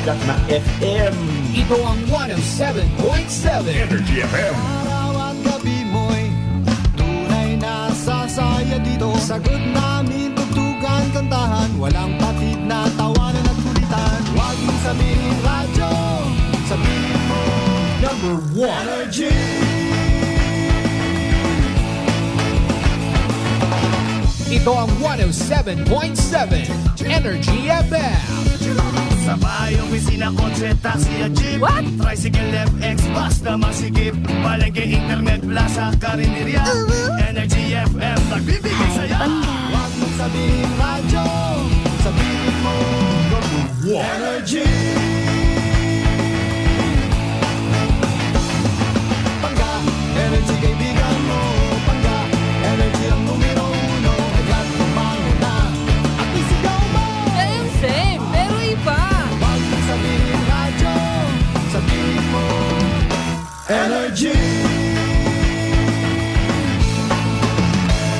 sikat na FM. Ito ang 107.7 Energy FM. Araw at gabi mo'y tunay na sasaya dito. Sagot namin, tugtugan, kantahan, walang patid na tawanan at kulitan. Huwag mong sabihin radyo, sabihin mo Number 1 Energy. Ito ang 107.7 Energy FM. Sa bahay, opisina, kotse, taxi at jeep. What? Tricycle, FX, bus na masikip. Palengke, internet, plaza, karinderya. Energy FM, nagbibigay saya. Huwag mong sabihin radyo, sabihin mo Energy. Pangga, energy kaibigan mo. Pangga, energy ang numero uno. Agad tumango na at isigaw mo. Same, pero iba. Huwag mong sabihin radyo, sabihin mo Energy.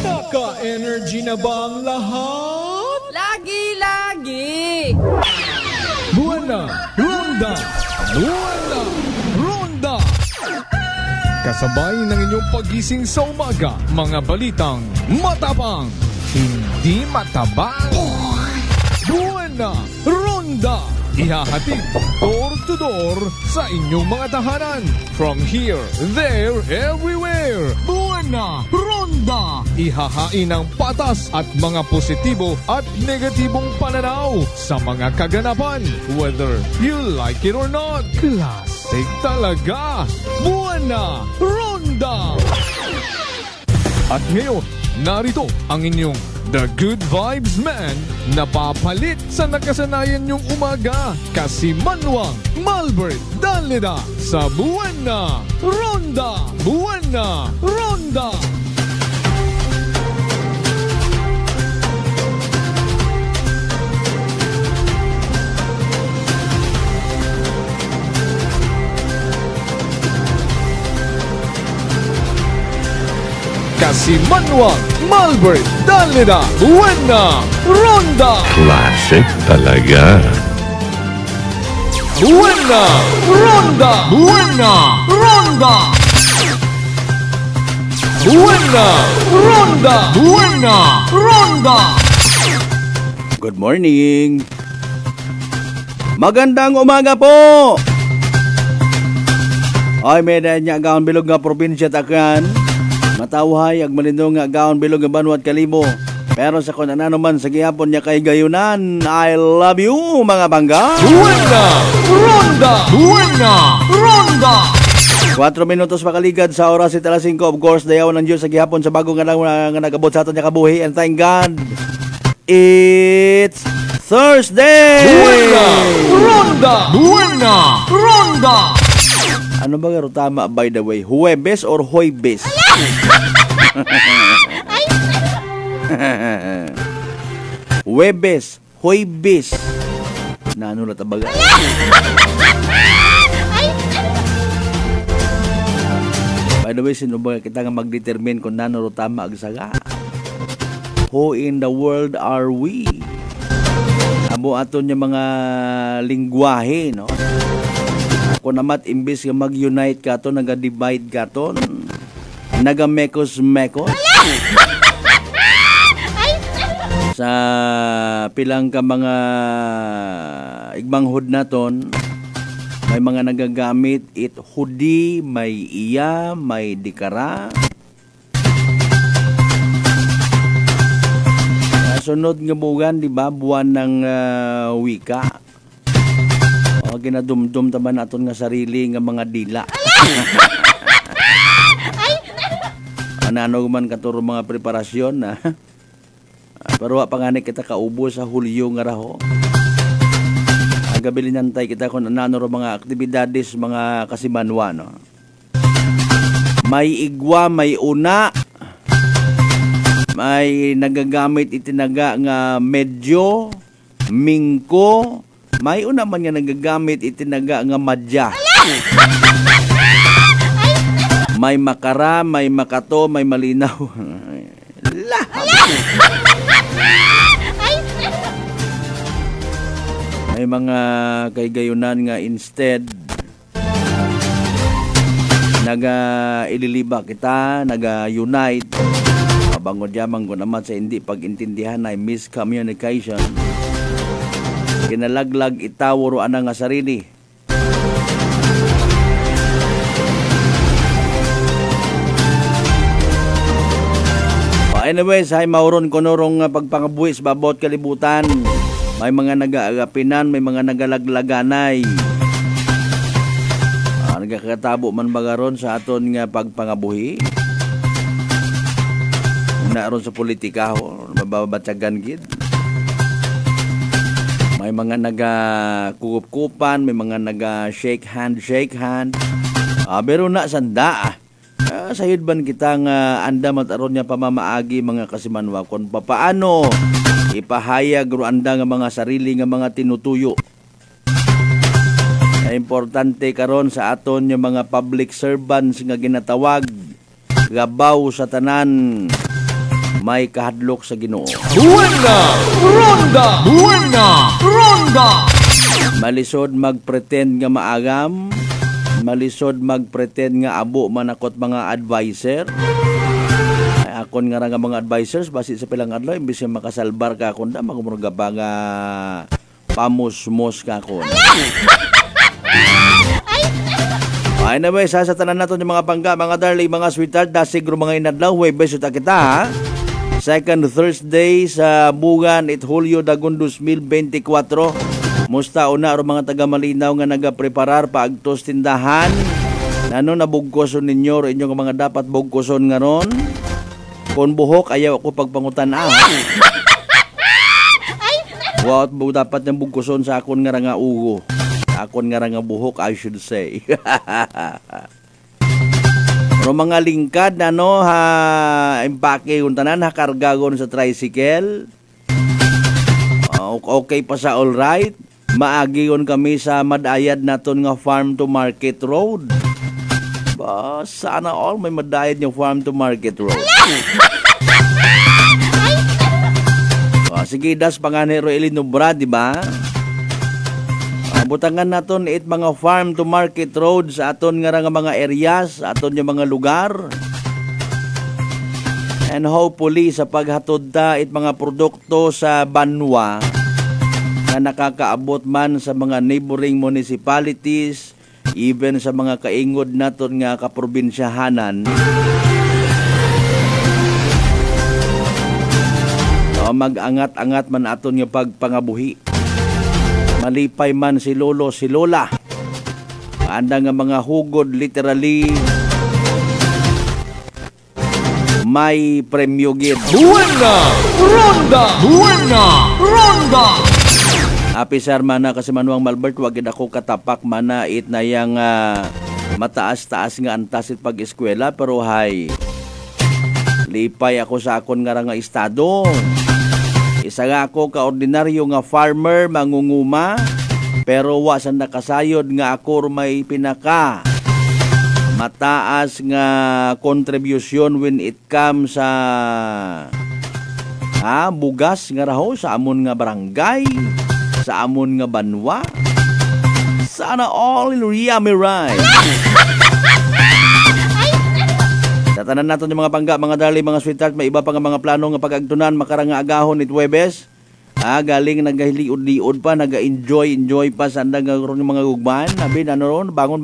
Naka-energy na ba ang lahat? Lagi-lagi. Buwana Ronda! Buwana Ronda! Kasabay ng inyong pagising sa umaga, mga balitang matapang, hindi matabang. Buwana Ronda! Ihahatid door to door sa inyong mga tahanan. From here, there, everywhere. Buwana Ronda! Ihahain ang patas at mga positibo at negatibong pananaw sa mga kaganapan. Whether you like it or not. Classic talaga! Buwana Ronda! At ngayon, narito ang inyong The Good Vibes Man na papalit sa nakasanayan niyong umaga. Kasi Manuang Malbert Danleda sa Buwana Ronda! Buwana Ronda! Kasi Manuang Malbert Danleda Buwana Ronda! Classic talaga. Buwana Ronda! Buwana Ronda! Buwana Ronda! Buwana Ronda! Good morning! Magandang umaga po! Ay, may dahil niya agaon bilog nga probinsya takan. Matawhay ag malindong nga agaon bilog nga Banwa at Kalimo. Pero sa kung ano man sa gihapon niya kay gayunan, I love you mga bangga! Buwana Ronda! Buwana Ronda! 4 minutos makaligad sa oras at alas 5. Of course, dayawan ng Diyos sa gihapon sa bagong nga nagabot sa aton niya kabuhi. And thank God, it's Thursday! Buwana Ronda! Buwana Ronda! Ano ba garo tama by the way? Huwebes or Hoybes? Huwebes, Hoybes. Na ano na tabaga? By the way, sino ba kita nga mag-determine kung nano tama ag saga? Who in the world are we? Amo aton yung mga lingwahe, no? Kung namat imbis nga mag-unite ka to, naga-divide ka to, naga-mekos-mekos. Sa pilang ka mga igmanghod naton, may mga nagagamit it hudi, may iya, may dikara. Sunod nga buwan, di ba? Buwan ng wika. O, ginadumdum taman aton nga sarili nga mga dila. Ano man katuro mga preparasyon na. Pero wa pangani kita kaubo sa Hulyo nga raho. Agabi linantay kita kung ano mga aktibidades mga kasimanwa, no. May igwa, may una. May nagagamit itinaga nga medyo, mingko. May una man nga nagagamit itinaga nga madya. May makara, may makato, may malinaw. May May mga kaygayunan nga instead naga-ililiba kita, naga-unite. Mabangod yamang ko naman sa hindi pag-intindihan ay miscommunication. Kinalaglag itawuro ana nga sarili. Anyways, ay mauron ko norong pagpangabuhis babot kalibutan. May mga nag-aagapinan, may mga nagalaglaganay. Nagkakatabo man bagaron sa aton nga pagpangabuhi. Naroon sa politika ho, mababatsagan gid. May mga nagakukupan, may mga naga-shake hand. Pero na sanda. Sayod ban kita nga andam at aron niya pamamaagi mga kasimanwa kung papaano ipahayag ro anda nga mga sarili nga mga tinutuyo. Importante karon sa aton yung mga public servants nga ginatawag gabaw sa tanan may kahadlok sa Ginoo. Buena ronda. Malisod magpretend nga maagam, malisod magpretend nga abo manakot mga advisor. Ay, akon nga mga advisors basi sa pilang adlaw imbis nga makasalbar ka kun da magumurga ba nga pamusmos ka kon. Ay na ba, sa tanan nato yung mga pangga, mga darling, mga sweetheart, dasigro mga inadlaw, Huwebes uta kita ha. Second Thursday sa Bugan, Hulyo, Dagon 2024. Musta una ro mga taga Malinaw nga nagapreparar paagtos tindahan. Nano nabugkoson ninyo ro inyong mga dapat bugkoson nga ron. Kung buhok, ayaw ako pagpangutan ha. What dapat niyang bugkoson sa akon nga nga ugo. Akon nga nga buhok, I should say. Pero mga lingkad na no, impake yung tanan, kargagon sa tricycle. Okay pa sa all right. Maagi yun kami sa madayad naton nga farm to market road. Ba, sana all may madayad yung farm to market road. Sige, das panganero Elinobra, di ba? Butangan naton it mga farm to market road sa aton nga mga areas, aton yung mga lugar. And hopefully sa paghatod ta it mga produkto sa banwa na nakakaabot man sa mga neighboring municipalities, even sa mga kaingod naton nga kaprobinsyahanan. Mag-angat-angat man aton nga pagpangabuhi. Malipay man si lolo, si lola. Anda nga mga hugod, literally, may premyo gid. Buena ronda. Apisar mana kasi manuang Malbert, wag gid ako katapak mana it na yang mataas-taas nga antas it pag-eskwela, pero hay, lipay ako sa akon nga estado. Isa nga ako kaordinaryo nga farmer, mangunguma, pero wasan nakasayod nga ako may pinaka mataas nga contribution when it comes sa bugas nga raho sa amon nga barangay, sa amon nga banwa. Sana all in Riamiray. Tatanan natin yung mga pangga, mga dali, mga sweetheart, may iba pa nga mga plano nga pag-agtunan, makarang nga agahon it Huwebes. Galing nagahiliod-liod pa, naga-enjoy pa sa andang yung mga gugman. Sabi, ano ron, bangon.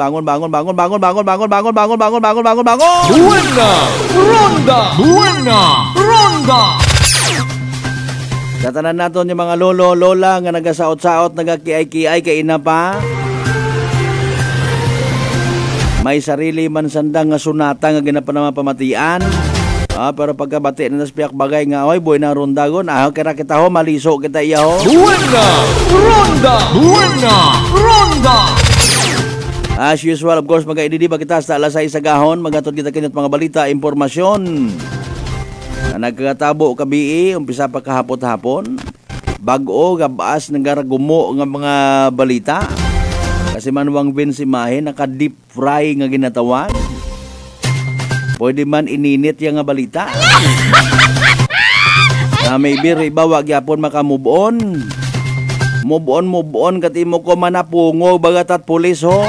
Buena ronda. Tatanan natin yung mga lolo, lola, nga nagasaot-saot, nagakiay-kiay, kaina pa. May sarili man sandang nga sunata nga ginapanama pamatian. Pero pagkabati na naspiak bagay nga, oy, boy na rondagon. Kira kita ho, maliso kita iya ho. Buena ronda. As usual, of course, mag-ididiba kita sa alas 6 sa gahon. Magatod kita kanyat mga balita, impormasyon. Nagkatabo kabii, umpisa pa kahapot-hapon. Bago, gabaas, nagaragumo nga mga balita. Kasi manuang bensimahe, naka-deep fry nga ginatawag. Pwede man ininit yung nga balita. Maybe riba, wag yapon makamove on. Move on kati mo ko manapungo bagatat pulis ho.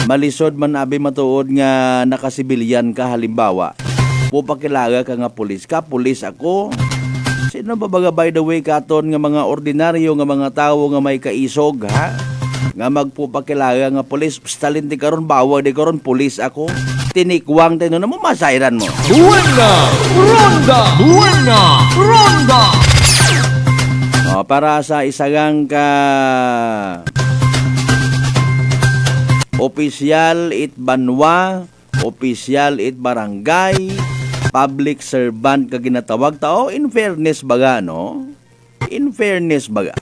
Malisod man abi matuod nga nakasibilyan ka halimbawa. Pupakilaga ka nga pulis ka, pulis ako. Sino ba baga by the way katon nga mga ordinaryo nga mga tawo nga may kaisog ha? Nga magpupakilaga nga pulis, stalin di karon bawa di karon pulis ako. Tinikwang tayo na mo masayran mo. Buena Ronda! Buena Ronda! Para sa isagang ka opisyal it banwa, opisyal it barangay, public servant ka ginatawag tao, in fairness baga, no? In fairness baga.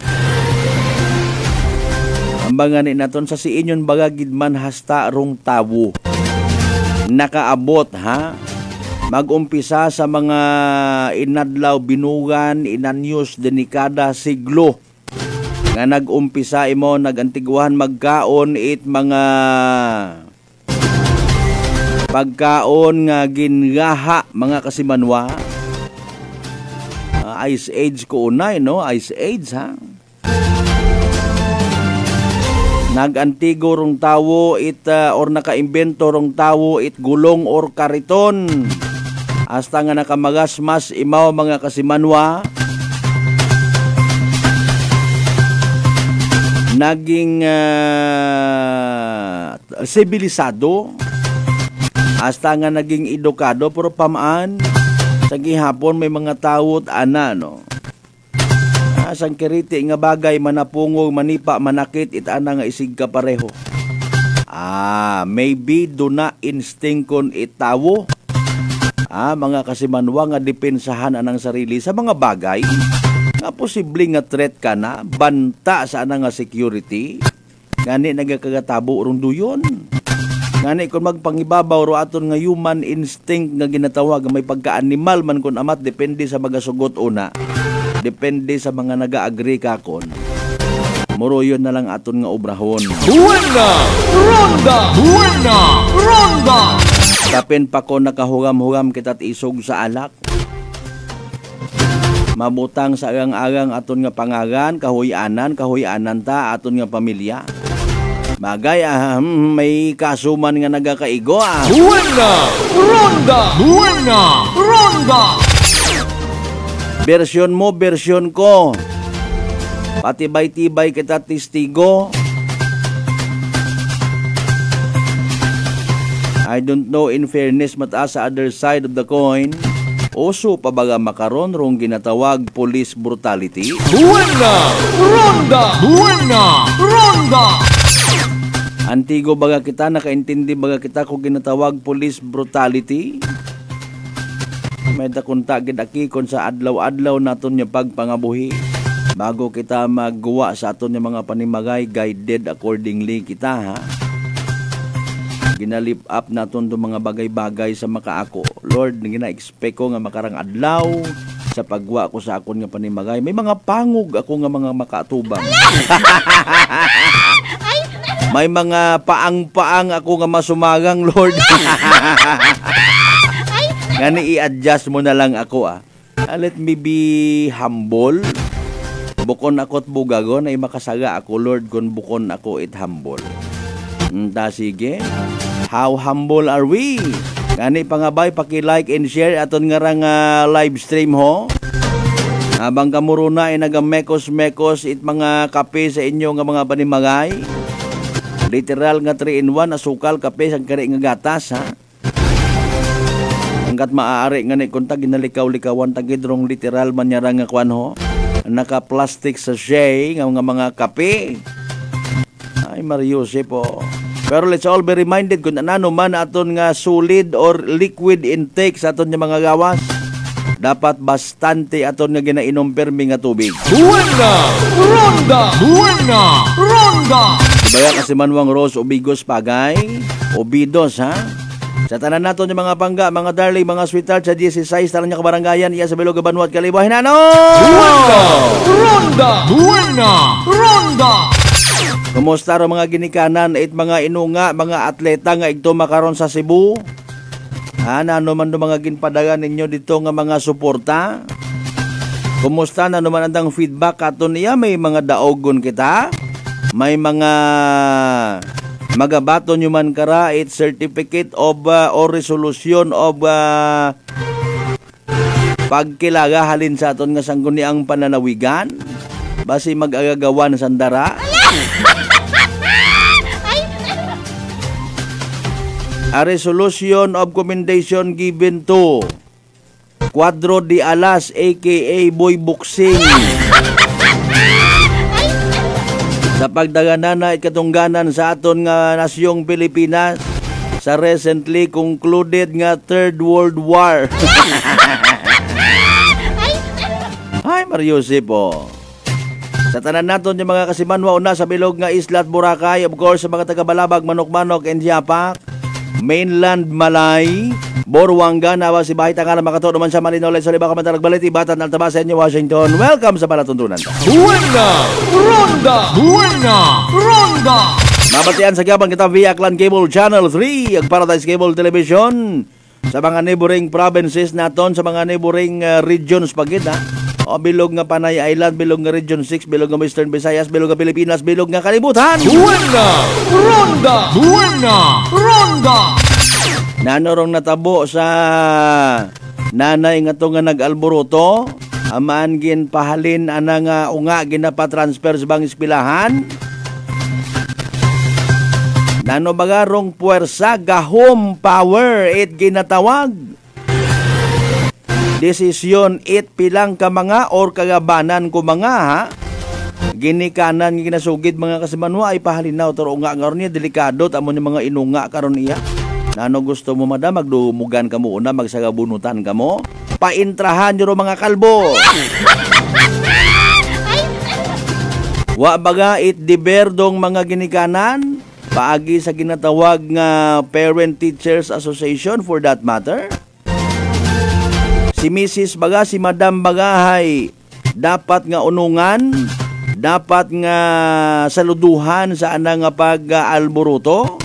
Ang bangani naton sa siinyon baga gidman hasta rong tawo. Nakaabot ha? Mag-umpisa sa mga inadlaw, binugan, inanyos, denikada, siglo. Nga nag-umpisa imo, nagantiguhan magkaon it mga pagkaon nga gingaha mga kasimanwa. Ice Age ko unay, no? Ice Age, ha? Nagantigo rong tawo it or nakaimbento rong tawo it gulong or kariton. Hasta nga nakamagasmas imaw mga kasimanwa. Naging sibilisado. Hasta nga naging edukado pero pamaan sa gihapon may mga tawot ana no. Sang kiriti nga bagay manapungog manipa manakit itana nga isig ka pareho. Maybe do na instingkon itawo. Mga kasimanwa nga depensahan anang sarili sa mga bagay nga posibleng nga threat ka na banta sa anang nga security. Ngani nagakagatabo rong duyon. Ngani kung magpangibabaw ro aton nga human instinct nga ginatawag may pagka-animal man kun amat depende sa magasugot una. Depende sa mga naga-agree ka kon. Muro yun na lang aton nga obrahon. Buena Ronda! Buena Ronda! Kapin pa ko nakahugam-hugam kita't isog sa alak. Mabutang sa agang-agang aton nga pangagan, kahuyanan ta aton nga pamilya. Bagay may kasuman nga nagakaigo. Buena Ronda! Buena Ronda! Bersyon mo, bersyon ko. Patibay-tibay kita testigo. I don't know in fairness mataas sa other side of the coin. Oso pabaga makaron rong ginatawag police brutality. Buena Ronda! Buena Ronda! Antigo baga kita, nakaintindi baga kita kung ginatawag police brutality. May dakunta gidakikon sa adlaw-adlaw naton nga pagpangabuhi. Bago kita magguwa sa aton nga mga panimagay, guided accordingly kita ha. Ginalip up naton do mga bagay-bagay sa makaako. Lord, gina-expect ko nga makarang adlaw sa pagwa ko sa akon nga panimagay. May mga pangog ako nga mga makatubang. May mga paang-paang ako nga masumagang, Lord. Ngani i-adjust mo na lang ako let me be humble. Bukon ako't bugagon ay makasaga ako, Lord, kung bukon ako it humble. Sige. How humble are we? Ngani pangabay, paki-like and share aton nga rang live stream ho. Habang kamuruna ay nagamekos-mekos it mga kape sa inyo nga mga panimagay. Literal nga 3-in-1, asukal, kape, sang kari nga gatas ha. Hanggat maaari nga ni kunta ginalikaw-likawan tagidrong literal man nyara nga kwan ho. Naka-plastic sachet nga mga kape. Ay Mariuse po. Pero let's all be reminded kung ano man aton nga solid or liquid intake sa aton nga mga gawas. Dapat bastante aton nga ginainom permi nga tubig. Buena Ronda! Buena Ronda! Ibaya kasi manwang Rose Obigos pagay. Obidos ha. Sa tanan naton yung mga pangga, mga darling, mga sweetheart sa 16 tanan niya kabarangayan iya sa Bilog Banwat Kalibuhin ano? Buena Ronda! Buena Ronda! Kumusta ro mga ginikanan it mga inunga, mga atleta nga igto makaron sa Cebu? Ano man do mga ginpadagan ninyo dito nga mga suporta? Kumusta na naman andang feedback ato niya? May mga daogon kita? May mga magabaton nyo man kara it certificate of or resolution of pagkilaga halin sa aton nga sangguni ang pananawigan? Basi mag-agagawan sandara? A resolution of commendation given to Cuadro de Alas aka Boy Boxing sa pagdaganan na ikatungganan sa aton nga nasyong Pilipinas sa recently concluded nga Third World War. Ay, Mariusip po. Sa tanan naton yung mga kasimanwa una sa bilog nga Isla at Boracay, of course sa mga taga-Balabag, Manok-Manok, and Yapak, Mainland Malay, Boruanga, nawa si Bahit ang alam makato naman sa Malinoles, sa Liba Kamantarag Balit, Ibatan, Altaba sa inyo, Washington. Welcome sa Palatuntunan. Buena Ronda! Buena Ronda! Mabatian sa gyapon kita via Clan Cable Channel 3, ang Paradise Cable Television, sa mga neighboring provinces naton, sa mga neighboring regions pagit ha. O bilog nga Panay Island, bilog nga Region 6, bilog nga Western Visayas, bilog nga Pilipinas, bilog nga kalibutan. Buena Ronda! Buena Ronda! Nanorong natabo sa nanay nga to nga nag-alboroto, amaan gin pahalin ana nga unga ginapatransfer sa bang eskwelahan. Nano bagarong puwersa, gahom power, it ginatawag. Desisyon it pilang ka mga or kagabanan ko mga ha. Ginikanan ginasugid mga kasimanwa ay pahalinaw toro nga ngaron niya delikado tamo ni mga inunga karon iya. Nano gusto mo madam magdumugan ka mo una magsagabunutan ka mo. Paintrahan nyo mga kalbo. Wa baga it diberdong mga ginikanan paagi sa ginatawag nga Parent Teachers Association for that matter. Si Mrs. baga, si Madam bagahay, dapat nga unungan, dapat nga saluduhan sa ana nga pag-alboruto,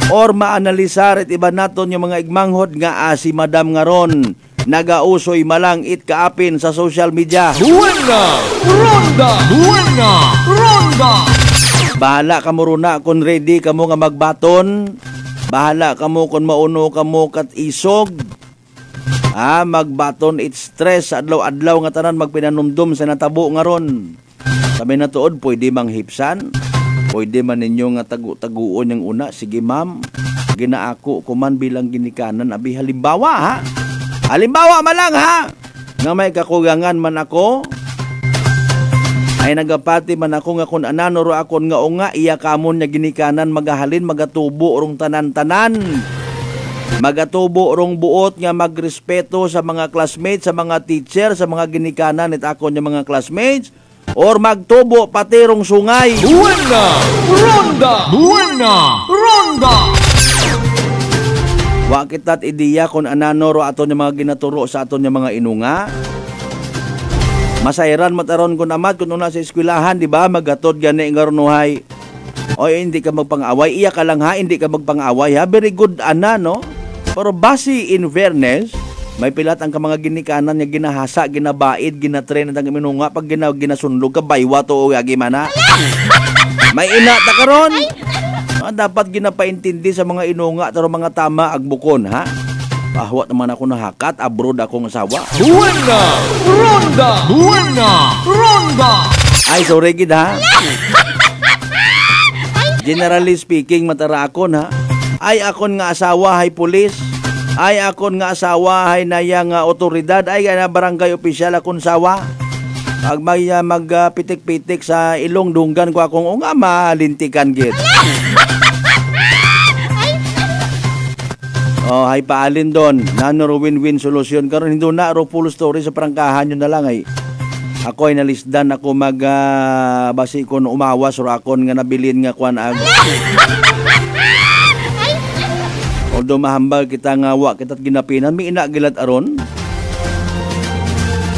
or maanalisar at iba naton yung mga igmanghod nga si Madam nga ron, nagausoy malang it kaapin sa social media. Buena Ronda! Buena Ronda! Bahala ka mo runa kung ready ka mo nga magbaton, bahala ka mo kung mauno ka mo kat isog, magbaton it stress adlaw-adlaw nga tanan magpinanumdum sa natabo nga ron. Sabi na tuod, pwede manghipsan, pwede man ninyo nga tagu-taguon yung una. Sige ma'am, ginaako ko man bilang ginikanan. Abi halimbawa ha, halimbawa malang ha, nga may kakugangan man ako, ay nagapati man ako nga kung ananoro akon nga unga, iya kamon niya ginikanan magahalin, magatubo rong tanan-tanan. Magatubo rong buot nga magrespeto sa mga classmates, sa mga teacher, sa mga ginikanan it ako niya mga classmates, or magtubo pati rong sungay. Buena Ronda! Buena Ronda! Wa kita't ideya kung ananoro aton niya mga ginaturo sa aton niya mga inunga. Masayran mataron ko naman kung una sa eskwelahan, di ba? Magatod gani nga runuhay. O hindi ka magpang-away, iya ka lang ha, hindi ka magpang-away ha. Very good ana, no? Pero basi in fairness, may pilat ang ka mga ginikanan niya ginahasa, ginabaid, ginatrain at ang minunga. Pag ginasundog ka, baywa to o gagimana. May ina ta karon. Dapat ginapaintindi sa mga inunga, pero mga tama agbukon ha. Pahwat naman ako nahakat, abroad akong asawa. Buena Ronda! Buena Ronda! Ay, sorry gid ha. Generally speaking, matara akon ha. Ay akon nga asawa hay pulis. Ay akon nga asawa hay naya nga otoridad. Ay na barangay opisyal akon sawa. Pag may magpitik-pitik sa ilong dunggan ko akong unga malintikan gid. Oh, hay paalin doon. Nanoro win-win solution karon hindo na ro full story sa prangkahan yun na lang ay. Ako ay nalisdan ako basi kon umawas ro akon nga nabilin nga kwan ag. Although mahambal kita nga wa kita't ginapinan, may inagilat aron.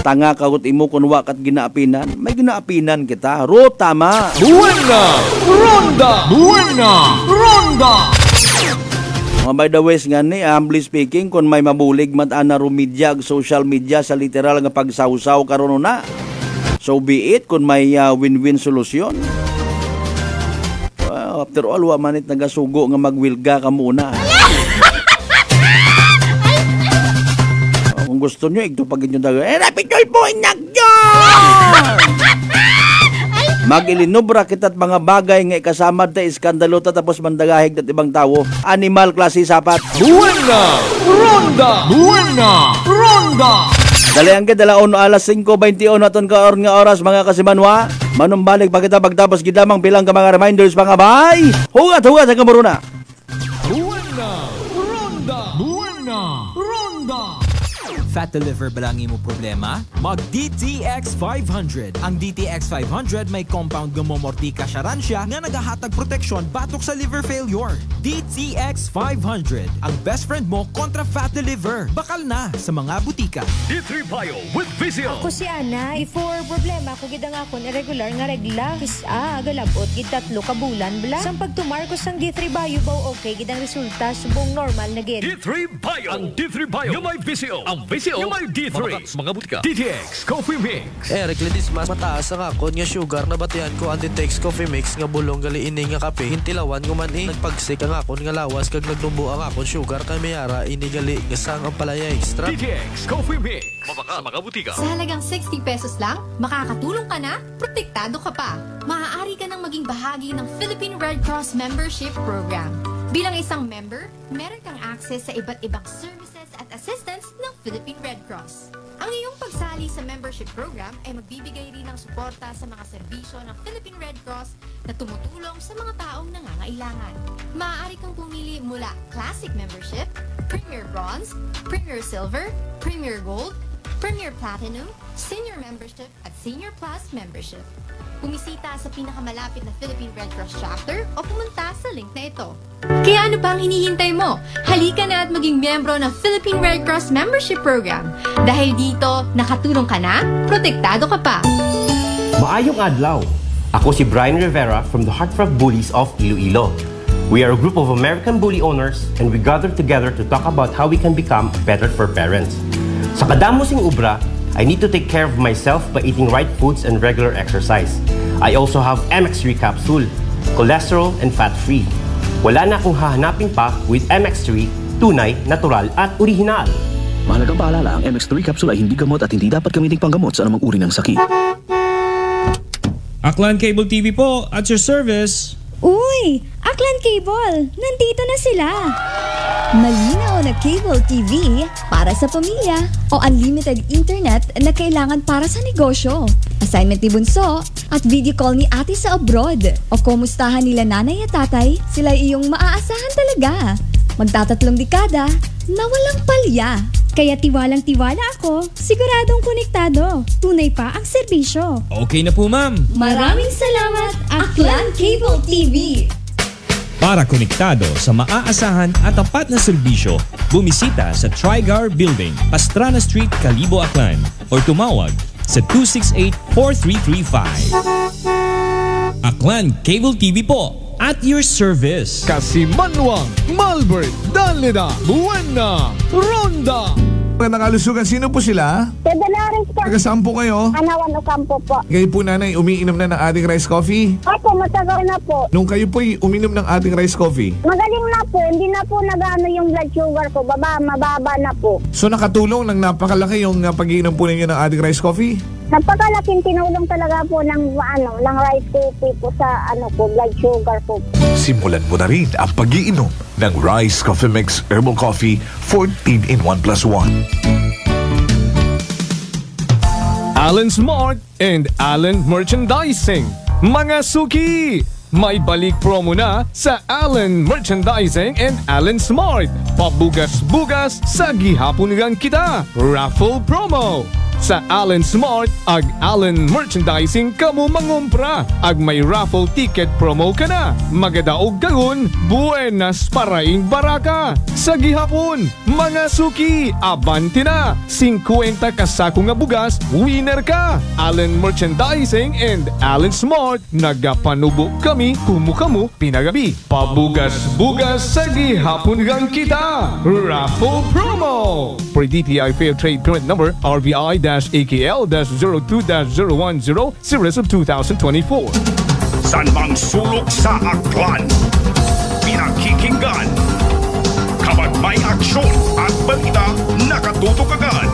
Tanga kagot imo kun wa kat ginaapinan, may ginaapinan kita. Ro tama. Buena Ronda! Buena Ronda! Mga by the way, nga ni, humbly speaking, kung may mabulig man ana media, social media sa literal nga pagsawsaw karon na. So be it, kung may win-win solusyon. After all, wa manit nagasugo nga magwilga ka muna. Kung gusto nyo, igtupagin nyo daga, rapidol po, inagyon! Mag-ilinubra kita't mga bagay nga ikasamad ta iskandalo ta tapos mandagahig at ibang tao. Animal klase sapat. Buena Ronda! Buena Ronda! Dalayang dalaon alas 5:21 aton ka nga oras mga kasimanwa. Manumbalik pa kita pagtapos gidamang bilang ka mga reminders mga bay. Hugat-hugat sa kamuruna. Buena Ronda! Buena Ronda! Fat to liver ba lang imo problema? Mag DTX 500. Ang DTX 500 may compound gumomortika siya nga nagahatag proteksyon batok sa liver failure. DTX 500. Ang best friend mo kontra fat to liver. Bakal na sa mga butika. D3 Bio with Vizio. Ako si Ana, before problema ko gidang ako irregular nga regla. Galabot gid 3 ka bulan bla. Sang pagtumar ko sang D3 Bio baw okay gidang resulta subong normal na gid. D3 Bio. Ang D3 Bio. Yung may Vizio. Ang Vizio. Yung may D3. Mga butika. DTX Coffee Mix. Recladis mas mataas ang akon nga sugar na batian ko ang DTX Coffee Mix nga bulong gali ini nga kape. Hintilawan ko man nagpagsik ang akon nga lawas kag nagdumbo ang akon sugar kay mayara ini gali nga sang ang palaya extra. DTX Coffee Mix. Mabaka mga butika. Sa halagang 60 pesos lang, makakatulong ka na, protektado ka pa. Maaari ka nang maging bahagi ng Philippine Red Cross Membership Program. Bilang isang member, meron kang access sa iba't ibang services at assistance ng Philippine Red Cross. Ang iyong pagsali sa membership program ay magbibigay rin ng suporta sa mga serbisyo ng Philippine Red Cross na tumutulong sa mga taong nangangailangan. Maaari kang pumili mula Classic Membership, Premier Bronze, Premier Silver, Premier Gold, Premier Platinum, Senior Membership at Senior Plus Membership. Bumisita sa pinakamalapit na Philippine Red Cross chapter o pumunta sa link na ito. Kaya ano pa ang hinihintay mo? Halika na at maging miyembro ng Philippine Red Cross Membership Program. Dahil dito, nakatulong ka na, protektado ka pa. Maayong adlaw! Ako si Brian Rivera from the Heartthrob Bullies of Iloilo. We are a group of American bully owners and we gather together to talk about how we can become better for parents. Sa kadamosing ubra, I need to take care of myself by eating right foods and regular exercise. I also have MX3 capsule, cholesterol and fat-free. Wala na akong hahanapin pa with MX3, tunay, natural at original. Mahalagang paalala, ang MX3 capsule ay hindi gamot at hindi dapat gamitin panggamot sa anumang uri ng sakit. Aklan Cable TV po, at your service. Uy! Aklan Cable! Nandito na sila! Malinaw na cable TV para sa pamilya o unlimited internet na kailangan para sa negosyo. Assignment ni Bunso at video call ni ate sa abroad. O kumustahan nila nanay at tatay, sila iyong maaasahan talaga. Magtatatlong dekada na walang palya. Kaya tiwalang-tiwala ako, siguradong konektado. Tunay pa ang serbisyo. Okay na po, ma'am. Maraming salamat, Aklan Cable TV. Para konektado sa maaasahan at tapat na serbisyo, bumisita sa Trigar Building, Pastrana Street, Calibo, Aklan or tumawag sa 268-4335. Aklan Cable TV po, at your service. Kasimanwang, Malbert, Danlida, Buena Ronda. Magandang kalusugan. Sino po sila? Dalaris po. Taga saan po kayo? Anawan Ocampo po. Kayo po nanay, umiinom na ng ating rice coffee? Opo, matagal na po. Nung kayo po uminom ng ating rice coffee? Magaling na po. Hindi na po nagano yung blood sugar ko. Mababa na po. So nakatulong ng napakalaki yung pag-iinom po ninyo ng ating rice coffee? Napakalaking tinulong talaga po ng rice coffee po sa blood sugar ko. Simulan mo na rin ang pag-iinom ng Rice Coffee Mix Herbal Coffee 14 in 1 plus 1. Allen Smart and Allen Merchandising. Mga suki! May balik promo na sa Allen Merchandising and Allen Smart. Pabugas-bugas sa gihapon nilang kita. Raffle promo. Sa Allen Smart ag Allen Merchandising kamo mangumpra. Ag may raffle ticket promo ka na. Magadaog karon, buenas paraing baraka. Sa gihapon, mga suki, abante na. 50 kasako nga bugas, winner ka. Allen Merchandising and Allen Smart, nagapanubo kami kumukamu pinagabi. Pabugas-bugas sa gihapon gang kita. Raffle promo. For DTI Fair Trade Permit Number RBI-AKL-02-0100 Series of 2024. San mang sulok sa aklan, pinakikinggan, kapag may aksyon at balita, nakatutok agad.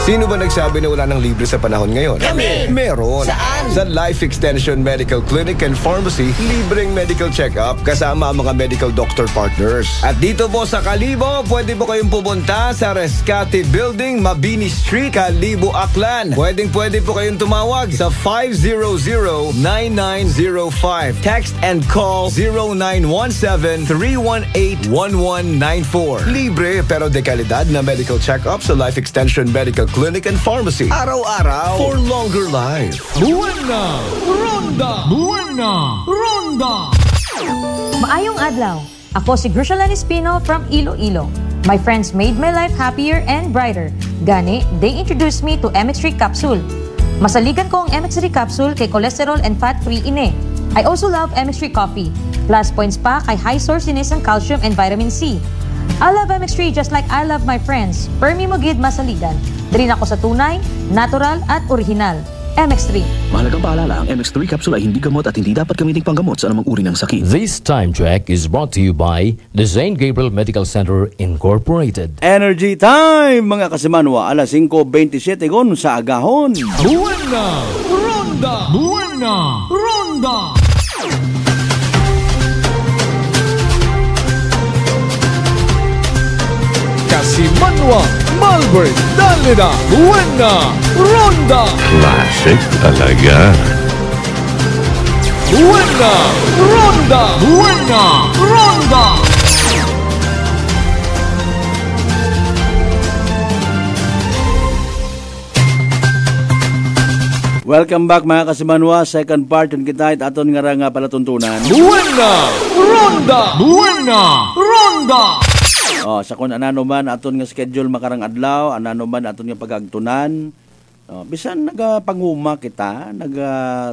Sino ba nagsabi na wala ng libre sa panahon ngayon? Kami! Meron! Saan? Sa Life Extension Medical Clinic and Pharmacy, libreng medical check-up kasama ang mga medical doctor partners. At dito po sa Kalibo, pwede po kayong pumunta sa Rescate Building, Mabini Street, Kalibo, Aklan. Pwede po kayong tumawag sa 500-9905. Text and call 0917-318-1194. Libre pero de kalidad na medical check-up sa Life Extension Medical Clinic and Pharmacy. Araw-araw for longer life. Buena Ronda! Buena Ronda! Maayong adlaw. Ako si Grishalan Espino from Iloilo. My friends made my life happier and brighter. Gani, they introduced me to MX3 Capsule. Masaligan ko ang MX3 Capsule kay cholesterol and fat-free ine. I also love MX3 Coffee. Plus points pa kay high source dinis ang calcium and vitamin C. I love MX3 just like I love my friends. Permi mo gid masaligan. Diri ako sa tunay, natural at original. MX3. Mahalagang paalala, ang MX3 capsule ay hindi gamot at hindi dapat gamitin panggamot sa anumang uri ng sakit. This time check is brought to you by the St. Gabriel Medical Center Incorporated. Energy time, mga kasimanwa, alas 5:27 gon sa agahon. Buena Ronda! Buena Ronda! Kasimanwa, Malbert, Dalida, Buena Ronda! Classic talaga. Buena Ronda! Buena Ronda! Welcome back mga kasimanwa, second part yung kita at aton nga palatuntunan. Buena Ronda! Buena Ronda! Sa kung anano man aton nga schedule makarang adlaw, anano man aton nga pagagtunan. Bisan nagapanguma kita,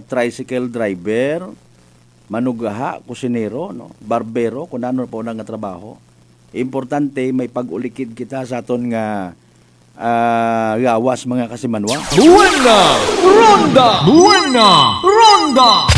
tricycle driver, manugaha, kusinero, no, barbero, kung ano po nga trabaho. Importante may pag-ulikid kita sa aton nga gawas mga kasimanwa. Buena Ronda! Buena Ronda!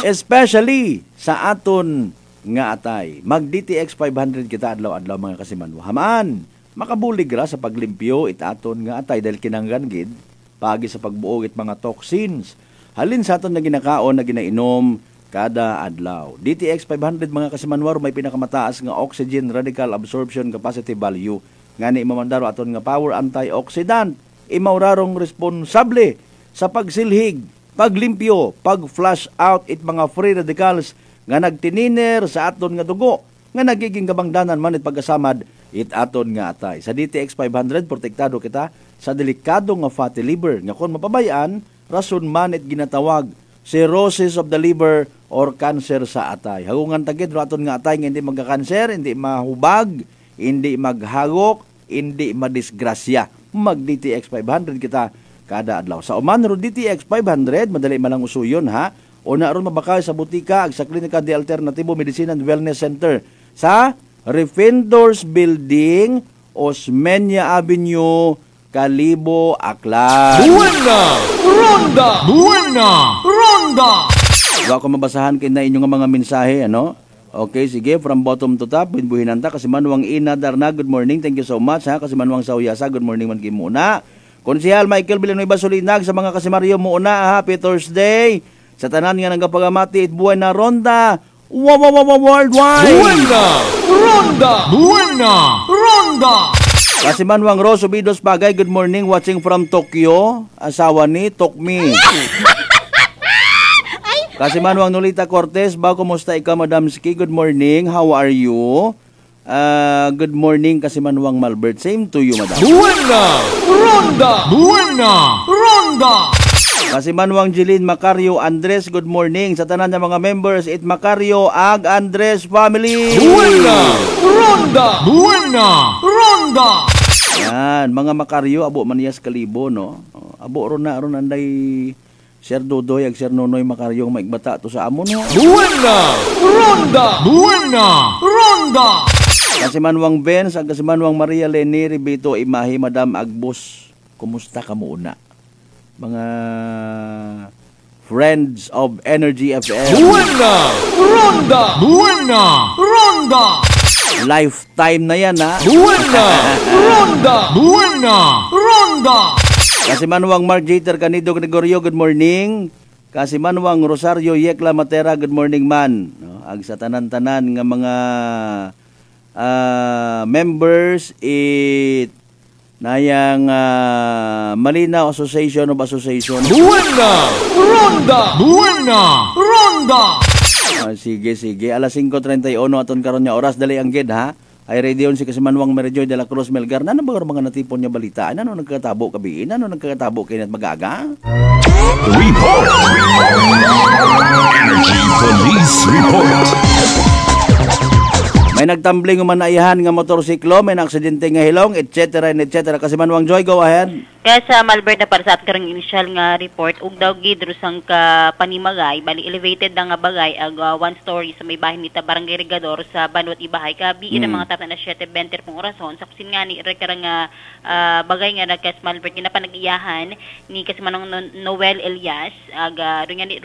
Especially sa aton nga atay. Mag DTX 500 kita adlaw-adlaw mga kasimanwa. Hamaan, makabulig ra sa paglimpyo itaton nga atay dahil kinanggan gid pagi sa pagbuog it mga toxins. Halin sa aton na ginakaon na ginainom kada adlaw. DTX 500 mga kasimanwa may pinakamataas nga oxygen radical absorption capacity value. Ngani imamandaro aton nga power antioxidant. Imaurarong responsable sa pagsilhig, paglimpyo, pag-flush out it mga free radicals nga nagtininer sa aton nga dugo, nga nagiging gabangdanan man it pagasamad it aton nga atay. Sa DTX 500, protektado kita sa delikado nga fatty liver, nga kung mapabayaan, rason man it ginatawag cirrhosis of the liver or cancer sa atay. Hagungan tagid ro aton nga atay nga hindi magka-cancer, hindi mahubag, hindi maghagok, hindi madisgrasya. Mag DTX 500 kita kada adlaw. Sa uman ro DTX 500, madali man lang usuyon ha. O naroon mabakay sa butika ag sa Klinika de Alternativo Medicine and Wellness Center sa Refendors Building, Osmeña Avenue, Kalibo, Aklan. Buena Ronda! Buena Ronda! Wa ko mabasahan kay na inyong mga mensahe, ano? Okay, sige, from bottom to top, buhin-buhinan ta. Kasimanwang Ina Darna, good morning, thank you so much ha. Kasimanwang Sauyasa, good morning man kayo muna. Konsehal Michael Villanueva Solinag sa mga kasimaryo muna, happy Thursday. Sa tanan nga nagapagamati it Buena Ronda worldwide. Buena Ronda! Buena Ronda! Kasimanwang Rosso Bidos Bagay, good morning, watching from Tokyo. Asawa ni Tokmi. Kasimanwang Nolita Cortez, kumusta ikaw Madam Ski? Good morning, how are you? Good morning kasi Manuang Malbert. Same to you, madam. Buena! Ronda! Buena! Ronda! Kasi Manuang Jeline Macario Andres, good morning sa tanan ng mga members. It Macario Ag Andres family. Buena! Ronda! Buena! Ronda! Yan, mga Macario, abo maniyas kalibo, no? Abo ron anday Sir Dodoy ag Sir Nonoy Macario maigbata to sa amon, no? Buena! Ronda! Buena! Ronda! Kasi Manuang Benz ag kasi Manuang Maria Leni Ribito Imahi Madam Agbos. Kumusta ka muna? Mga friends of Energy FM. Buena! Ronda! Buena! Ronda! Lifetime na yan, ha? Buena! Ronda! Buena! Ronda! Kasi Manuang Mark Jeter Canido Gregorio, good morning. Kasi Manuang Rosario Yekla Matera, good morning man. No? Ag sa tanan-tanan nga mga members nayang Malinaw Association of Association. Buena! Ronda! Buena! Ronda! Sige. Alas 5:31 aton karon nya oras dali ang gid, ha? Ay radio si Kasimanwang Merijoy de la Cruz Melgar. Nano ba mga natipon niya balita? Nano nagkatabo kabi? Nano nagkatabo kinat magaga? Report! Energy Police Report! May nagtambling umanayahan nga motorsiklo, may naaksidente nga hilong, etc. Kasi Manuang Joy, go ahead. Kaya sa Malbert na para sa ating karang initial nga report, ug daw gid rusang ka panimagay, bali elevated na nga bagay ag one story sa may bahin nita Barangay Regador sa Banwat Ibahay ka biin ang mga tatan na 7:20 pong orason sa kusin nga ni rekarang bagay nga nagkas Malbert nga panag-iyahan ni kasi manong Noel Elias ag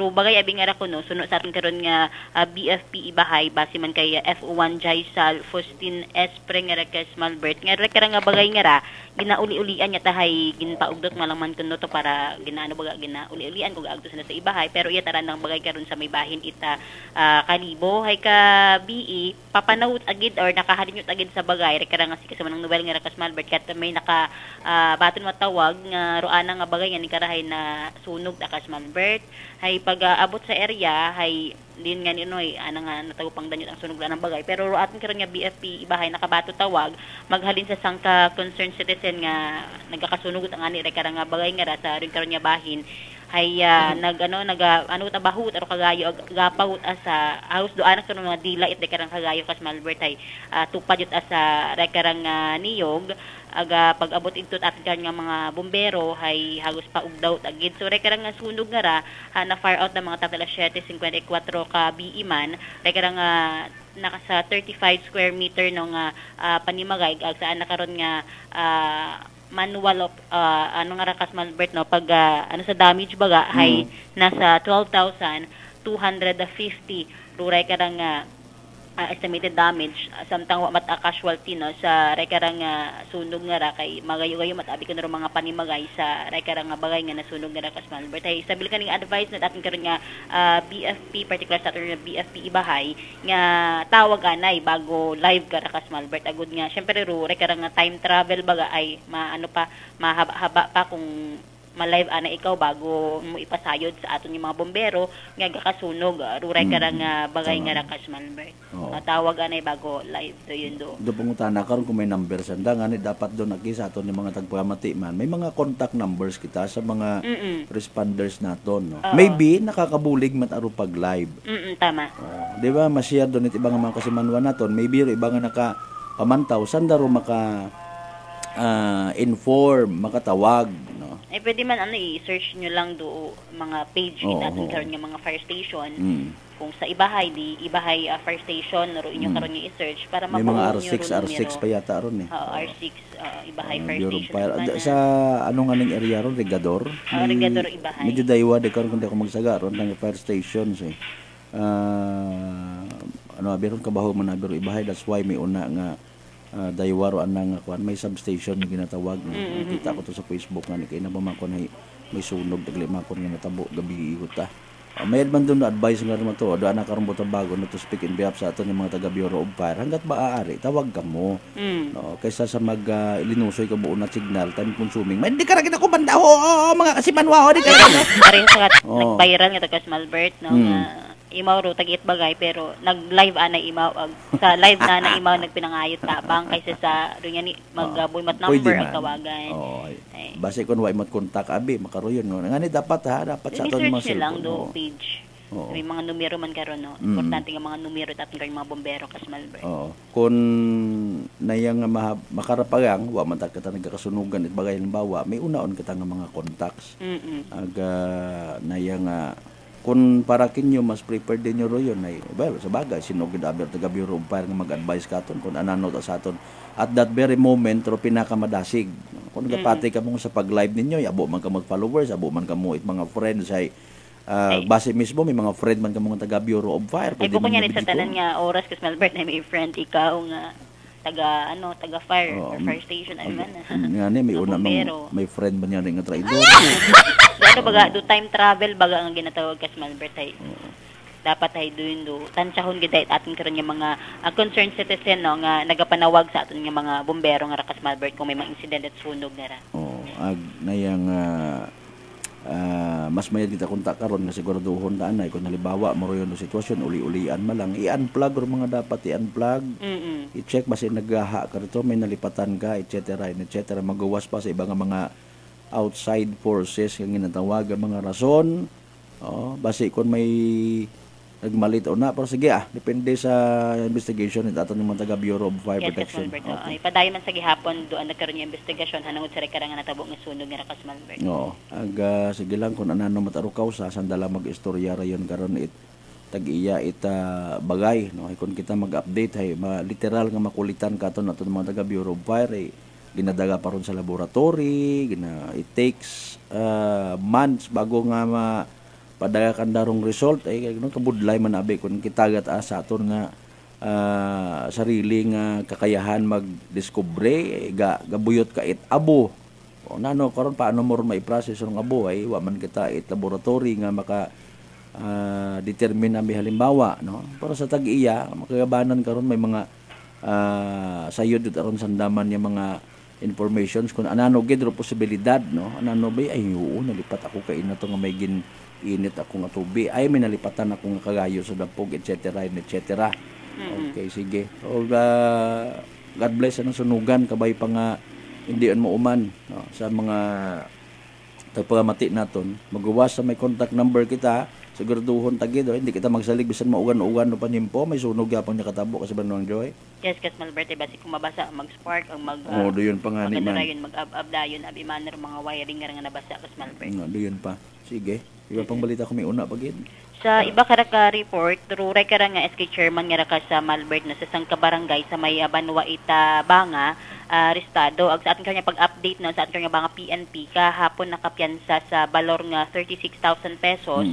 ro bagay abi nga ra kuno suno sa ating karon nga BFP Ibahay base man kay F1 Jaisal Faustin Espre nga rekas Malbert nga rekarang bagay nga ra ginauli-ulian niya tahay ginpaugdot malaman kuno to para ginaano baga ginauli-ulian kung agto sila sa Ibahay pero iya taran ng bagay karon sa may bahin ita kalibo hay ka BE papanawut agid or nakahalinyot agid sa bagay rekara nga si kasamanang Noel nga rakas Malbert kat may naka baton matawag nga roana nga bagay nga ni karahay na sunog akas Malbert hay pag abot sa area hay din nga ninoy ana nga natagupang danyot ang sunog lang ng bagay pero atin karon nga BFP Ibahay nakabato tawag maghalin sa sangka concerned citizen nga nagakasunugot ang ani rekara nga bagay nga ra sa rin karon nga bahin hay bahut aro kagayo gapawut asa house do anak kuno mga dila it rekarang kagayo kas Malbert hay tupad yut asa rekarang niyog aga pag-abot ito atin kan nga mga bombero hay hagos pa ugdaw agid so rekarang nga sunog nga ra na fire out ng mga tatala 754 ka BE man rekarang naka sa 35 square meter ng panimagay ag saan nakaron nga manual of ano nga rakas Malbert no pag ano sa damage baga hay nasa 12,250 ruray karang estimated damage samtang wa mata casualty no sa rekarang sunog nga ra kay magayo-gayo matabi ko na mga panimagay sa rekarang bagay nga nasunog nga ra kas Malbert ay stabil kaning advice na atin karon nga BFP particular sa atin BFP Ibahay nga tawag anay bago live ka ra kas Malbert agud nga syempre ro rekarang time travel baga ay maano pa mahaba pa kung ma-live ana ikaw bago mo ipasayod sa aton yung mga bombero nga gakasunog ruray karang bagay nga rakas Malbert. Tawag anay bago live do yun do. Do pangutana karon kung may number sanda nga ni dapat do naki sa aton yung mga tagpamati man. May mga contact numbers kita sa mga responders naton no. Maybe nakakabulig man aro pag live. Tama. Di ba ma-share do nit ibang mga kasimanwan naton. Maybe ibang naka pamantaw sanda ro maka inform makatawag no. Pwede man i-search nyo lang do mga page natin karon nga mga fire station. Kung sa Ibahay di Ibahay fire station ro inyo karon nga i-search para may mga R6 pa yata ron R6 Ibahay fire station. Sa ano nga ning area ron Regador? Regador Ibahay. Medyo daywa de karon kundi ako magsaga ron ng fire stations abiron kabaho man abiro Ibahay that's why may una nga daywaro anang kuan may substation nga ginatawag kita ko to sa Facebook nga kay nabamakon may sunog dagli makon nga natabo gabi ihuta mayad man doon advice nga naman to do ana karon butang bago no to speak in behalf sa aton yung mga taga Bureau of Fire hangga't maaari tawag ka mo no kaysa sa mag ilinusoy ka buo na signal time consuming may di ka ra kita ko banda mga kasimanwa di ka pareho sa nag-viral nga taga Malbert no imaw ro tagit bagay pero nag-live ana imaw sa live na imaw nagpinangayot tabang kaysa sa ro ni mag-buimat number ang tawagan. Base kun wa imot kontak abi makaroyon no. Ngani dapat sa aton mga cellphone. Lang do page. May mga numero man karon no. Importante nga mga numero at yung mga bombero kas Malbert. Kun nayang makarapagang wa man ta kita nagkasunugan it bagay halimbawa may unaon kita nga mga contacts. Aga nayang kun para kinyo mas prepared din nyo yun ay well sa bagay sinugid aber taga Bureau of Fire nga mag-advise katon kun anano ta sa aton at that very moment ro pinakamadasig kun gapati ka mo sa pag-live ninyo abo man ka mo followers abo man ka mo it mga friends ay base mismo may mga friend man ka mo taga Bureau of Fire pwede mo nya sa tanan nga oras kas Malbert na may friend ikaw nga taga fire or fire station ay man ngani may una may friend man nya nga traidor. Ano baga do time travel baga ang ginatawag kas Malbert ay dapat ay do tansyahon gid atin karon nga mga concerned citizen no nga nagapanawag sa aton nga mga bombero nga kas Malbert kung may mga incident at sunog na ra. Ag nayang mas mayad kita kontak karon nga siguraduhon ta anay kun halimbawa mo royon sitwasyon uli-ulian malang i-unplug ro mga dapat i-unplug. I-check base nagaha ka rito may nalipatan ka etc. magawas pa sa ibang mga outside forces yang ginatawag mga rason base kun may nagmalit o na pero sige depende sa investigation nito aton ng taga Bureau of Fire Protection. Ay padayon man sa gihapon doon nagkaroon yung investigation hanungod sa rekarangan natabo nga sunog nga kas Malbert. Aga sige lang kun anano matarukaw sa sandala mag-istorya rayon karon tag-iya bagay no kun kita mag-update hay literal nga makulitan katon aton mga taga Bureau of Fire ginadaga pa ron sa laboratory it takes months bago nga padaga kan darong result ay kabudlay man abi kun kitagat sa aton nga sariling kakayahan magdiskubre gabuyot ka abo nano karon paano mo mai-process ang abo ay wa man kita laboratory nga maka determine ami halimbawa no para sa tag-iya makagabanan karon may mga sayod aron sandaman yang mga informations kung anano gid ro posibilidad no anano ba ay nalipat ako kay inato nga may init ako nga tubi ay may nalipatan ako nga kagayo sa dapog etc. Okay sige God bless ang sunugan kabay pa nga hindi mo uman no? Sa mga tagpagamati naton magawas sa may contact number kita siguraduhon tagid hindi kita magsalig bisan maugan-ugan no panimpo may sunog yapon nya katabo kasi Banwang Joy. Yes kas Malbert basi kung mabasa mag-spark ang doyon pa nga ni man mag-ab dayon abi manner mga wiring nga nabasa kas Malbert. Doyon pa sige iba pang balita ko may una pagid. Sa iba ka report tururay ka nga SK chairman nga ka sa Malbert na sa sangka barangay sa may Banwa Ita Banga arestado ag sa atin kanya pag-update no sa atin kanya Banga PNP kahapon nakapiyansa sa balor nga 36,000 pesos.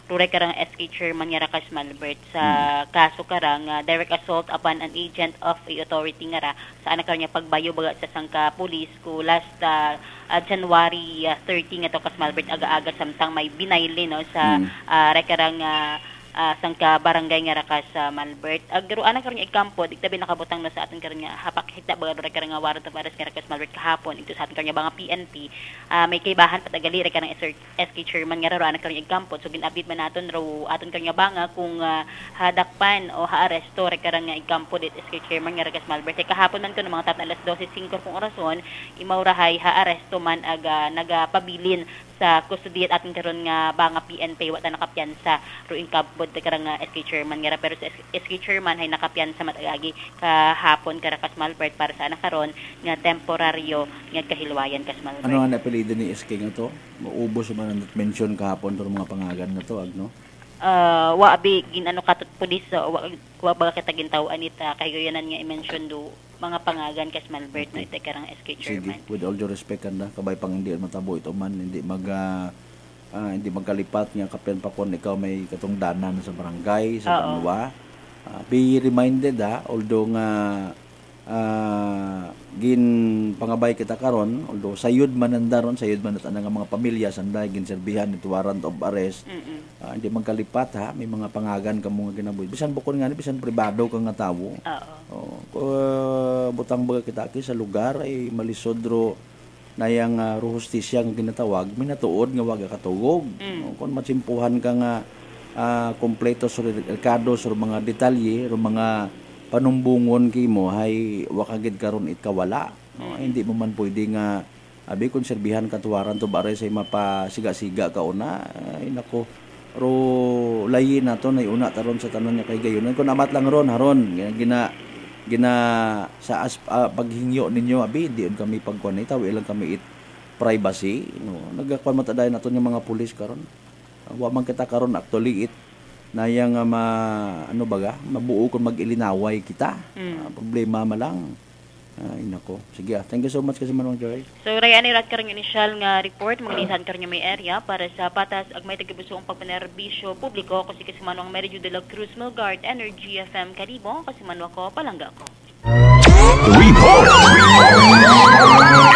Turay karang SK Chairman nga Rakas Malbert sa kaso karang direct assault upon an agent of a authority nga ra sa anak niya pagbayo baga sa sangka police ko last January 30 nga to kas Malbert aga-aga samtang may binayli no sa rekarang sangka barangay nga Rakas Malbert agro anak karon ikampo digtabi nakabutang na sa aton karon nga hapak hita baga rekarang warrant of arrest nga Rakas Malbert kahapon ito sa aton karon Banga PNP may kaibahan patagali rekarang SK Chairman nga ro anak karon ikampo so gin-update man naton ro aton karon Banga kung hadakpan o haaresto rekarang nga ikampo dit SK Chairman nga Rakas Malbert kahapon man ko ng mga alas 12:05 kung orason imawrahay haaresto man aga nagapabilin sa kustodiya atin karon nga Banga PNP wa ta nakapiyansa ro inkabod karang SK Chairman nga pero sa SK Chairman hay nakapiyansa matagagi kahapon Rakas Malbert para sa anak karon nga temporaryo nga kahilwayan kas Malbert. Ano ang apelyido ni SK nga to? Maubos man ang mention kahapon to mga pangagan na to agno. Wa abi ginano katot pulis wa baga kita gintawan ita kayoyanan nga i-mention do mga pangagan kas Malbert no ita karang SK Chairman. Sige, with all due respect kanda kabay pang hindi matabo ito man hindi magkalipat nga kapen pa kon ikaw may katungdanan sa barangay sa Banwa. Be reminded although nga gin pangabay kita karon although sayud man nandaron sayud man nga mga pamilya sanday gin serbihan ito warrant of arrest hindi magkalipat may mga pangagan kamo nga ginabuhi bisan bukod nga bisan pribado ka nga tawo butang baga kita sa lugar ay malisod ro nayang hustisya nga ginatawag minatuod nga waga katugog kung matsimpuhan ka nga kompleto sa rekado sa mga detalye, sa mga panumbungon kimo hay wakagid karon ikawala. No? Hindi mo man pwede nga abi konserbihan katuwaran to bare sa mapasiga-siga ka una. Ay nako. Ro layi na to nay una taron sa tanon niya kay gayon. Kun amat lang ron haron gina sa paghingyo ninyo abi diyon kami pagkuan itaw ilang kami privacy no nagakuan mataday naton yung mga pulis karon wa man kita karon actually nayang ano baga mabuo kun mag-ilinaway kita problema ma lang ay nako sige thank you so much kasi manong Joy. So ray ani rat karong initial nga report manglisan karong may area para sa patas ag may tagibuso ang pagpanerbisyo publiko kasi manong Medio de la Cruz Melgard Energy FM Kalibo kasi manwa ko palangga ko. Report.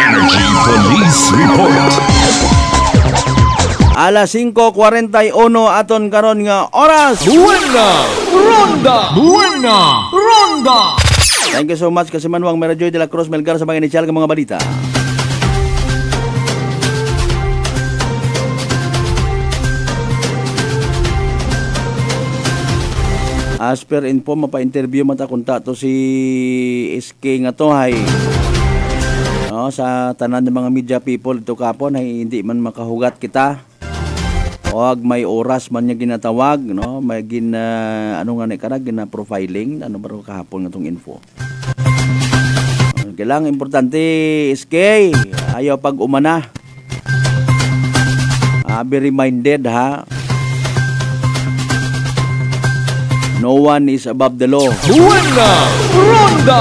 Energy Police Report. Alas 5:41 aton karon nga oras. Buena Ronda. Thank you so much kasi Manuang Medio de la Cruz Melgar sa mga initial nga mga balita. As per info, mapa-interview mata kunta to si SK nga to hay. No, sa tanan ng mga media people ito kapon ay hindi man makahugat kita. Wag may oras man niya ginatawag, no? May ano nga ni kana gina-profiling, ano ba kahapon nga tong info. Kailangan importante SK, ayaw pag umana. Be reminded ha. No one is above the law. Buena Ronda.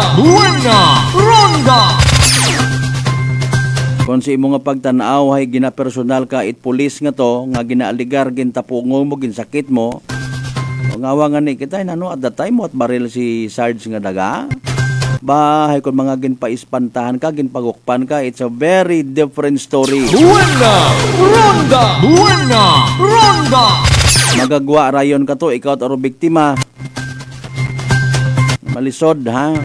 Kung si imo nga pagtanaw hay ginapersonal ka pulis nga to nga ginaaligar gintapungong mo ginsakit mo. Ngawangan ni kita ano at that time mo at baril si Sarge nga daga. Bahay kung mga ginpaispantahan ka, ginpagukpan ka, it's a very different story. Buena Ronda. Magagwa rayon ka to, ikaw at aro biktima. Malisod ha.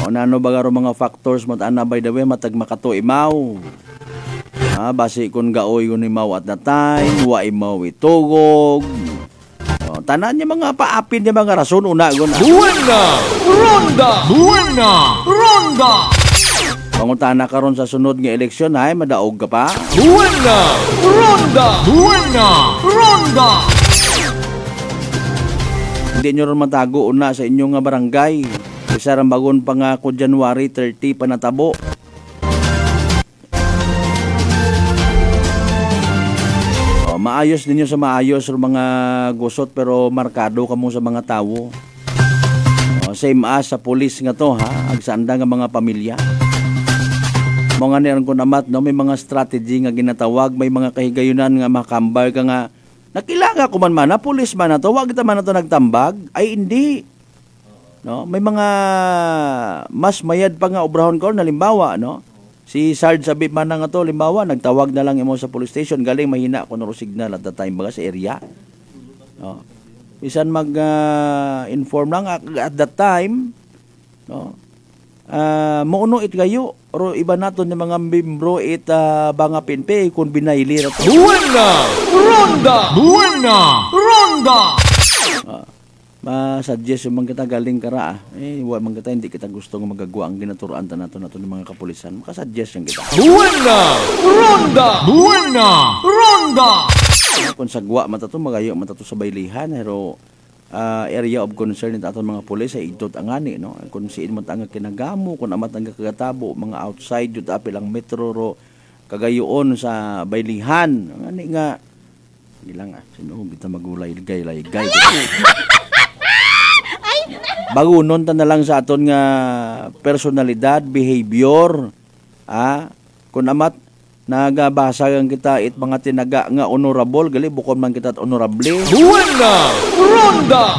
O nano baga ro mga factors mo ana by the way matag makato imaw. Basi kun gaoy yun imaw at that time, wa imaw itugog. Tanan niya mga paapin niya mga rason una guna. Buena Ronda. Pangutana karon sa sunod nga eleksyon ay madaog ka pa. Buena Ronda. Hindi nyo rin matago una sa inyong nga barangay. Isa rin bagon pa nga ko January 30 panatabo. Maayos ninyo sa maayos sa mga gusot pero markado kamo sa mga tawo. Same as sa police nga to ha, agsanda nga mga pamilya. Mga niyan ko namat no, may mga strategy nga ginatawag, may mga kahigayunan nga makambal ka nga nakilanga ko man na police man na to, wag kita man na to nagtambag ay hindi. No, may mga mas mayad pa nga obrahon ko nalimbawa no. Si Sarge sabi man nga to, limbawa, nagtawag na lang imo sa police station, galing mahina ko no signal at that time baga sa area. No. Bisan mag-inform lang at that time, no. Mauno it kayo, or iba nato ng mga membro banga pinpe kung binayli ra to. Buena Ronda. Ma-suggest yung mga kita galing kara wa man kita hindi kita gusto nga magagawa ang ginaturoan ta nato ng mga kapulisan maka-suggest yung kita. Buena Ronda. Kung sagwa matato magayo matato sa baylihan pero area of concern nito aton mga pulis ay idot angani no kung siin mo tanga kinagamo kung amat ang kagatabo mga outside jud apil ang metro ro kagayoon sa baylihan ngani nga ilang sino kita magulay gay bagunon ta na lang sa aton nga personalidad, behavior. Kung amat nagabasag kita mga tinaga nga honorable, gali bukod man kita honorable.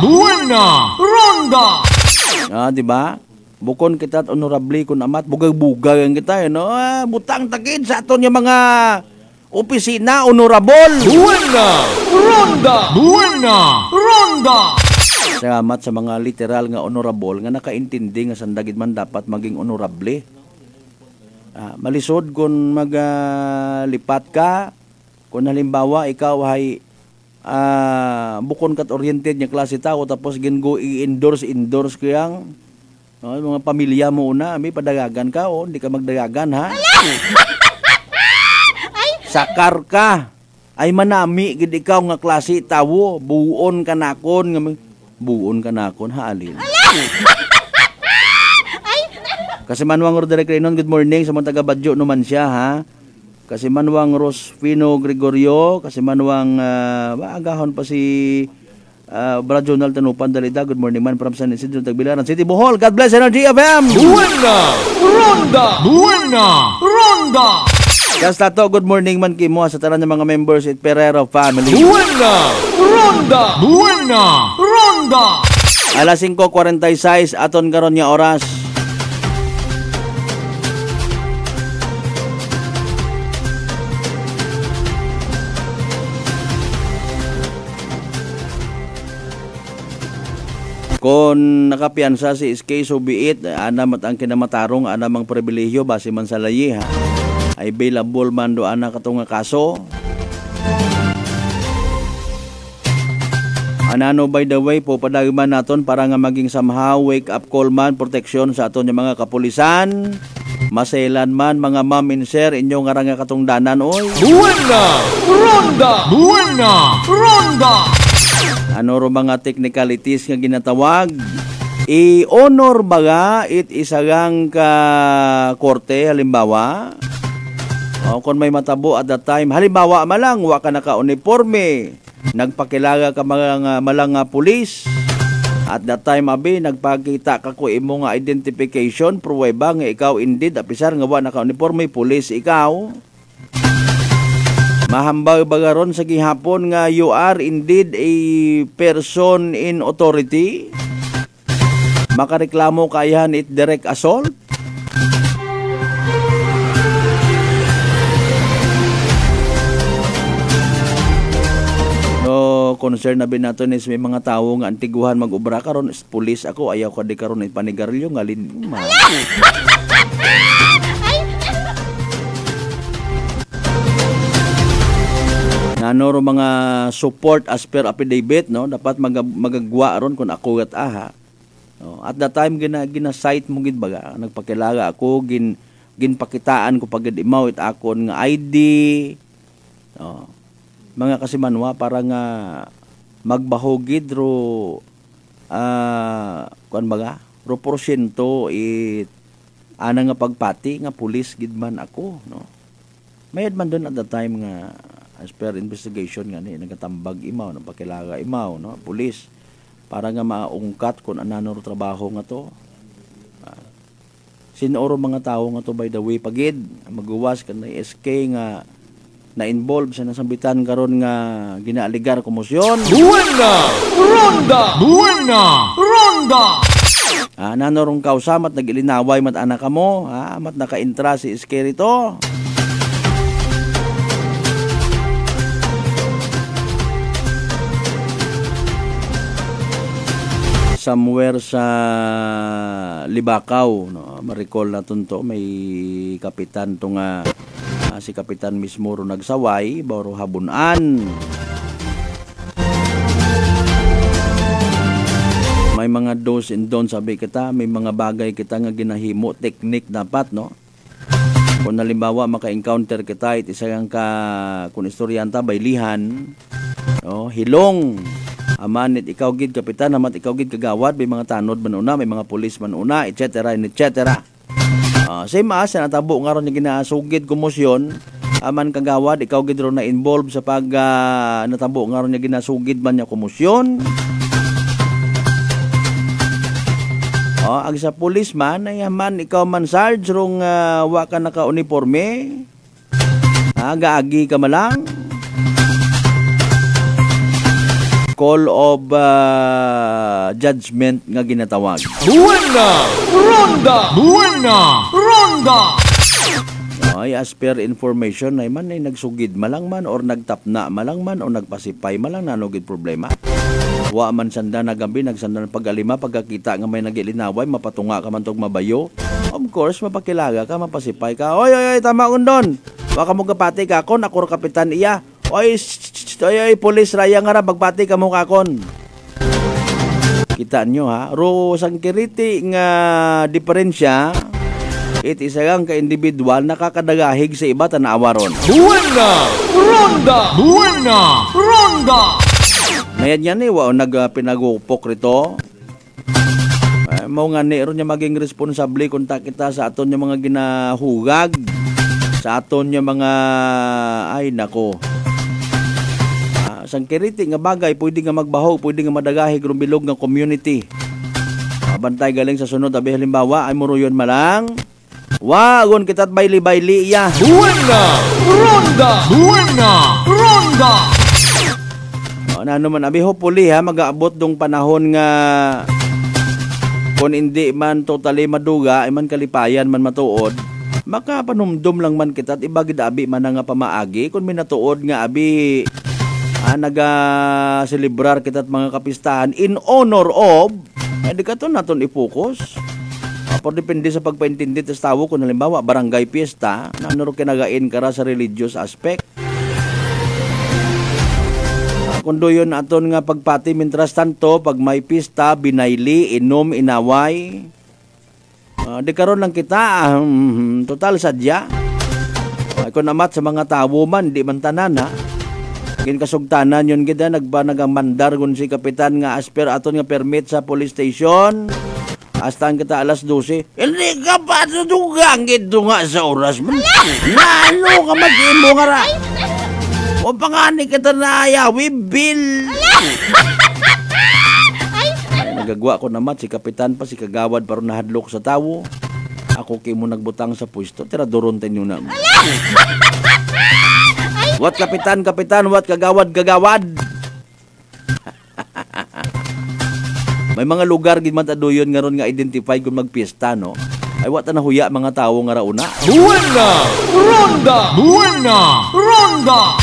Buena Ronda. Di ba? Bukod kita honorable kun amat bugag-bugag ang kita no. Butang takid sa aton nga mga opisina honorable. Buena Ronda. Salamat sa mga literal nga honorable nga nakaintindi nga sandagid man dapat maging honorable. Malisod kung maglipat ka Kung halimbawa ikaw ay bukon kat oriented nga klase tao tapos gingo i-endorse kayang mga pamilya mo una, may padagagan ka o hindi ka magdagagan ha. Sakar ka ay manami gid ikaw nga klase tawo, buon ka nakon haalin. Kasi Manwang Roderick Reynon, good morning sa mga taga Badyo naman siya ha. Kasi Manwang Rosfino Gregorio, kasi Manwang agahon pa si Brad Jonal Tanupan Dalida, good morning man from San Isidro Tagbilaran City, Bohol. God bless Energy FM. Buena Ronda. Kasta to, good morning man kimo sa tanan ng mga members at Pereira family. Buena Ronda. Alas 5:46 aton karon nga oras. Kung nakapiansa si SK, so be it. Anamat ang kinamatarong, anamang pribilehyo, base man sa layi, ha. Ay available man do ana katong kaso. Anano, by the way, po padagman naton para nga maging somehow wake up call man, protection sa aton yung mga kapulisan. Maselan man, mga ma'am and sir, inyong nga nga katong danan, oy. Buena Ronda. Ano ro mga technicalities nga ginatawag? I-honor baga it isagang ka korte halimbawa. O kung may matabo at that time, halimbawa malang wa ka naka-uniforme, nagpakilaga ka mga malang pulis. At that time abi nagpakita ka ko imo nga identification pruweba nga ikaw indeed apisar nga wa naka-uniforme pulis ikaw. Mahambag bagaron sa gihapon nga you are indeed a person in authority. Makareklamo kayan it direct assault. No, concern na bin nato is may mga tao nga antiguhan mag-ubra karon pulis ako ayaw ko di karon ipanigarilyo nga lin. Nanoro mga support as per affidavit, no, dapat magagwa ron kung ako at aha. No, at that time gina-cite mo gid baga, nagpakilaga ako ginpakitaan ko pagid imaw it akon nga ID. No, mga kasimanwa para nga magbahogid ro kuan baga, ro porsyento it ana nga pagpati nga pulis gid man ako, no. Mayad man doon at that time nga as per investigation nga ni nagatambag imaw ng pakilaga imaw, no, pulis para nga maungkat kung anano trabaho nga to. Sinoro mga tao nga to, by the way, pagid maguwas kan na SK nga na-involve sa nasambitan karon nga ginaaligar komosyon. Buena Ronda. Nanorong kausamat nagilinaway mat anak mo, mat naka-intra si SK rito. Somewhere sa Libakaw, no, ma-recall na to, may kapitan to nga si kapitan mismo ro nagsaway baro habunan. May mga do's and don'ts sabi kita, may mga bagay kita nga ginahimo, technique dapat, no. Kung halimbawa maka-encounter kita it isang ka kung istoryanta baylihan, no, hilong amanit ikaw gid kapitan, amat ikaw gid kagawad, may mga tanod man una, may mga pulis man una, etc. Same as na natabo nga ron yung ginasugid komosyon, aman kagawad ikaw gid ron na involved sa pag natabo nga ron yung ginasugid man niya komosyon. Ag sa pulis man ay aman ikaw man sarge rong wa ka naka-uniforme, gaagi ka malang. Call of judgment nga ginatawag. Buena Ronda. Ay, as per information ay man ay nagsugid malang man or nagtapna malang man o nagpasipay malang nanugid problema. Wa man sanda nagambi nagsanda pagalima pagkakita nga may nagilinaway mapatunga ka man tog mabayo. Of course mapakilaga ka mapasipay ka. Oy tama undon. Wa ka mo kapati ka kon ako kapitan iya. Oy, police raya nga ra, bagpati ka mo kakon. Kita nyo ha, ro sang kiriti nga diferensya, it isagang ka-individual nakakadagahig sa iba tanawa ron. Buena! Ronda! Buena! Ronda! Mayad yan nagpinagupok rito. Mao nga ni ron niya maging responsable kung kita sa aton yung mga ginahugag, sa aton yung mga, ay nako, sang kiriti nga bagay, pwede nga magbahog, pwede nga madagahig ron bilog ng community. Bantay galing sa sunod, abi halimbawa, ay muruyon malang, wagon kita't bayli-bayli iya. Buena! Ronda! Buena! Ronda! Na naman, abi hopefully ha, mag-aabot dong panahon nga kung hindi man totally maduga, ay man kalipayan, man matuod, makapanumdum lang man kita at ibagid abi man nga pamaagi, kung minatuod nga abi naga-celebrar kita at mga kapistahan in honor of, hindi ka to naton ipokus. Por depende sa pagpaintindi sa tawo, kung halimbawa barangay fiesta, na ano kinagain kara sa religious aspect. Kundo yun aton nga pagpati mintras tanto, pag may pista, binayli, inom, inaway. Di karon lang kita, total sadya. Kung amat sa mga tawo man, di man tanan ha. Gin kasugtanan yun kita, nagamandar kung si kapitan nga asper aton nga permit sa police station. Astan kita alas 12. Hindi ka pa dugang ito nga sa oras mo. Na ano ka mag-imo nga ra? O pangani kita na ayawi, Bill. Nagagwa ko naman, si kapitan pa, si kagawad para nahadlok sa tawo. Ako kay mo nagbutang sa pwesto, tira doronten yun na. What kapitan, what kagawad. May mga lugar gid man taduyon nga ron nga identify kung magpiesta no. Ay wata na huya mga tawo nga rauna. Buena! Ronda! Buena! Ronda!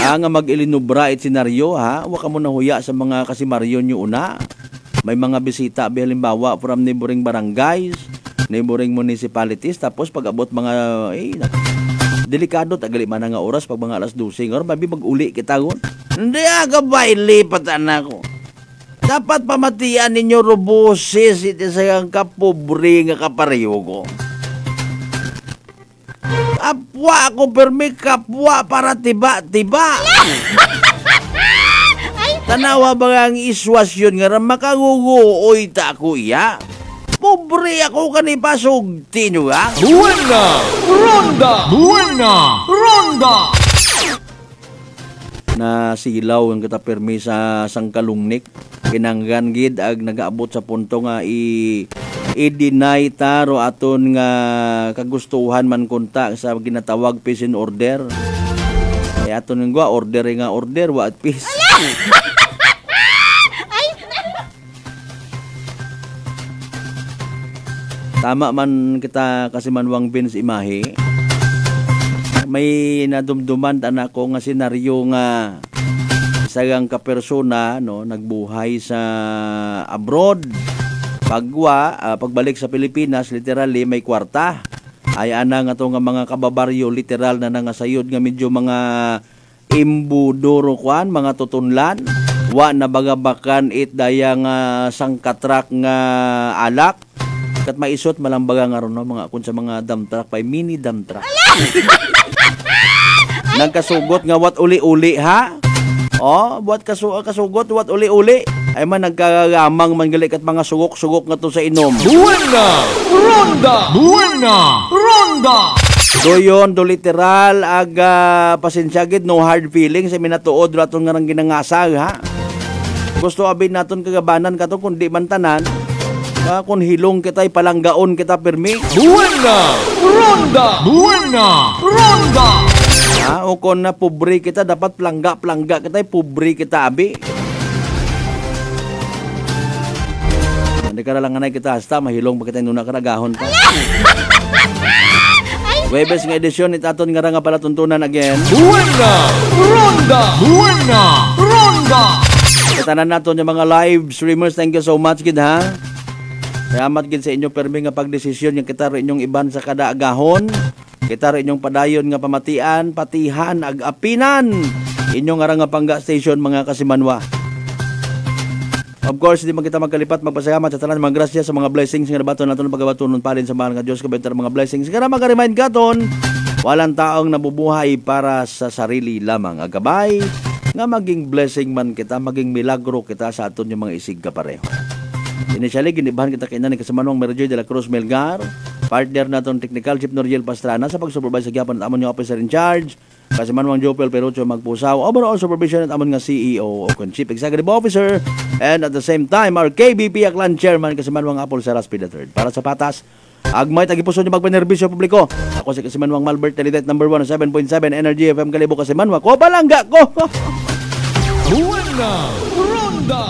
Nga mag-ilinubra it senaryo ha. Wa ka mo na huya sa mga kasimaryon nyo una. May mga bisita halimbawa from neighboring barangays, neighboring municipalities, tapos pag abot mga delikado tagali man nga oras pag mga alas 12 ngayon mabi mag-uli kita gon. Hindi aga baili patan ako. Dapat pamatian ninyo robusis iti sayang kapobre nga kapareho ko. Kapwa ako permi kapwa para tiba-tiba. Tanawa ba ang iswasyon nga makaguguoy ta ako iya? Pobre ako kanipasugti nyo ha? Buena! Ronda! Buena! Ronda! Na silaw ang kita permi sa sangkalungnik. Kinanggan gid ag nagaabot sa punto nga i-deny taro aton nga kagustuhan man kunta sa ginatawag peace and order. Ay aton nga order wa at peace. Tama man kita kasi manwang Vince imahe. May nadumduman anak ko nga senaryo nga isang kapersona no nagbuhay sa abroad. Pagbalik sa Pilipinas literally may kwarta. Ay ana nga to nga mga kababaryo literal na nangasayod nga medyo mga imbudoro kwan, mga tutunlan. Wa na bagabakan it dayang sangkatrak nga alak. Kat maisot malambaga nga ron no, mga kun sa mga dump truck pay mini dump truck. Nagkasugot nga wat uli-uli ha. Buat kasugot wat uli-uli. Ay man nagkagamang man gali kat mga sugok-sugok nga to sa inom. Buena! Ronda! Buena! Ronda! Doyon do literal aga pasensya gid no hard feelings sa minatuod raton nga nang ginangasag ha. Gusto abin naton kagabanan kato kundi man tanan. Kung hilong kita'y palanggaon kita permi. Buena! Ronda! Buena! Ronda! O kung na pobre kita, dapat plangga kita'y pobre kita abi. Hindi ka lang nga kita hasta, mahilong pa kita'y nuna karagahon pa. Webes nga edisyon, itaton nga nga pala tuntunan again. Buena! Ronda! Buena! Ronda! Katanan naton yung mga live streamers. Thank you so much kid ha. Salamat gid sa inyo permi nga pagdesisyon yung kita rin yung iban sa kada agahon. Kita rin yung padayon nga pamatian, patihan, ag-apinan. Inyong nga pangga station mga kasimanwa. Of course, di man kita magkalipat, magpasalamat sa tanan, mga grasya sa mga blessings nga nabaton naton pagabatunon palin sa mahal nga Dios kabenter mga blessings. Kaya mag-remind katon, walang taong nabubuhay para sa sarili lamang. Agabay nga maging blessing man kita, maging milagro kita sa aton yung mga isig ka pareho. Initially, ginibahan kita kainan ni Kasimanwang Merjoy de la Cruz Melgar, partner naton technical chief Noriel Pastrana sa pag-supervise sa gyapon at amon yung officer in charge. Kasimanwang Jopel Perucho Magpusaw, overall supervision at amon nga CEO o Chief Executive Officer, and at the same time, our KBP Aklan Chairman, Kasimanwang Apol Saraspi III. Para sa patas, agmay tagipuso niyo magpanerbisyo publiko. Ako si Kasimanwang Malbert, Telidet number 1, 7.7, Energy FM Kalibo Kasimanwa. Ko balangga ko! Buwan na! Ronda!